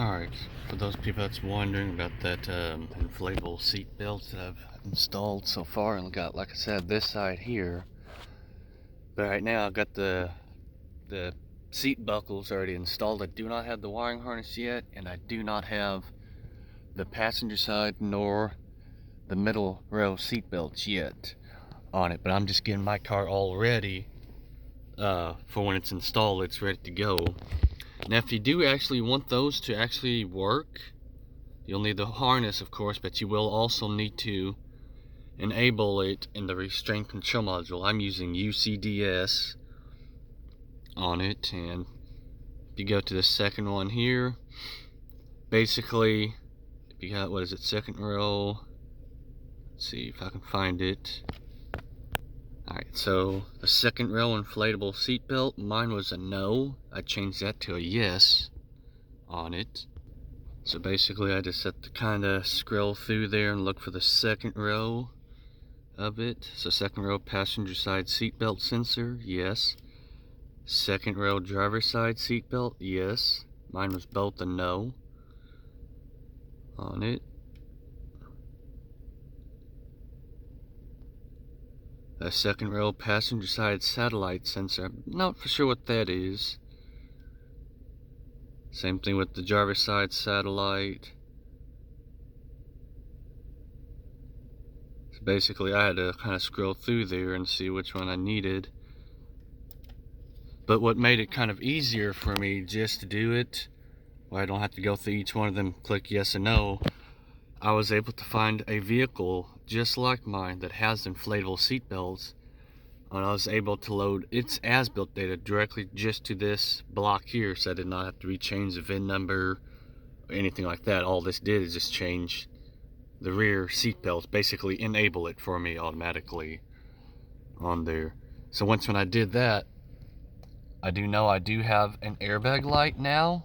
Alright, for those people that's wondering about that inflatable seat belt that I've installed so far, and got, like I said, this side here. But right now I've got the seat buckles already installed. I do not have the wiring harness yet, and I do not have the passenger side nor the middle row seat belts yet on it. But I'm just getting my car all ready for when it's installed. It's ready to go. Now, if you do actually want those to actually work, you'll need the harness, of course, but you will also need to enable it in the restraint control module. I'm using ucds on it, and if you go to the second one here, basically, if you got, what is it, second row, let's see if I can find it. Alright, so the second row inflatable seat belt, mine was a no. I changed that to a yes on it. So basically I just have to kind of scroll through there and look for the second row of it. So second row passenger side seat belt sensor, yes. Second row driver side seat belt, yes. Mine was both a no on it. The second row passenger side satellite sensor, I'm not for sure what that is. Same thing with the driver side satellite. So basically I had to kind of scroll through there and see which one I needed. But what made it kind of easier for me just to do it, where I don't have to go through each one of them, click yes and no, I was able to find a vehicle just like mine that has inflatable seat belts, and I was able to load its as-built data directly just to this block here, so I did not have to rechange the VIN number or anything like that. All this did is just change the rear seat belts, basically enable it for me automatically on there. So when I did that, I do know I do have an airbag light now,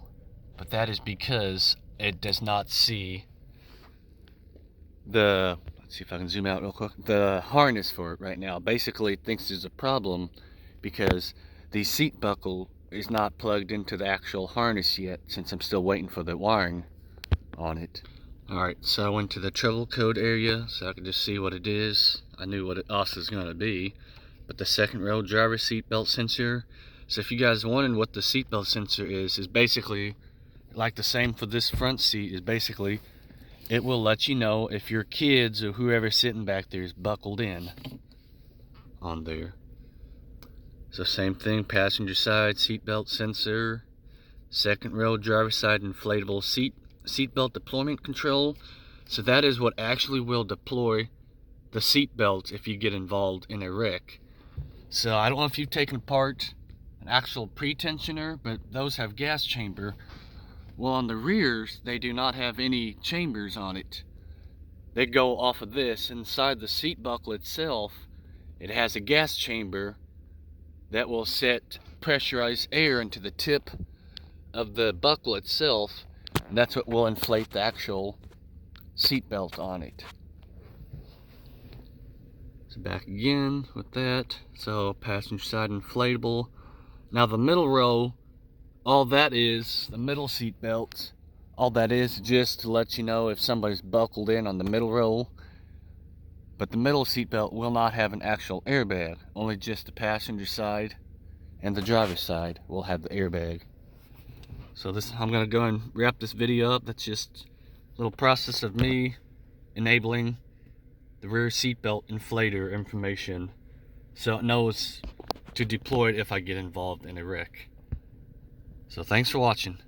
but that is because it does not see the, let's see if I can zoom out real quick, the harness for it right now. Basically it thinks there's a problem because the seat buckle is not plugged into the actual harness yet, since I'm still waiting for the wiring on it. Alright, so I went to the trouble code area so I could just see what it is. I knew what it also is going to be, but the second row driver seat belt sensor. So if you guys wondering what the seat belt sensor is basically like the same for this front seat. Is basically it will let you know if your kids or whoever's sitting back there is buckled in on there. So same thing, passenger side seat belt sensor, second row driver side inflatable seat belt deployment control. So that is what actually will deploy the seat belts if you get involved in a wreck. So I don't know if you've taken apart an actual pre-tensioner, but those have gas chamber. Well, on the rears, they do not have any chambers on it. They go off of this. Inside the seat buckle itself, it has a gas chamber that will set pressurized air into the tip of the buckle itself, and that's what will inflate the actual seat belt on it. So back again with that. So passenger side inflatable. Now the middle row, all that is, the middle seat belts, all that is just to let you know if somebody's buckled in on the middle row. But the middle seat belt will not have an actual airbag, only just the passenger side and the driver's side will have the airbag. So this, I'm going to go and wrap this video up. That's just a little process of me enabling the rear seat belt inflator information so it knows to deploy it if I get involved in a wreck. So thanks for watching.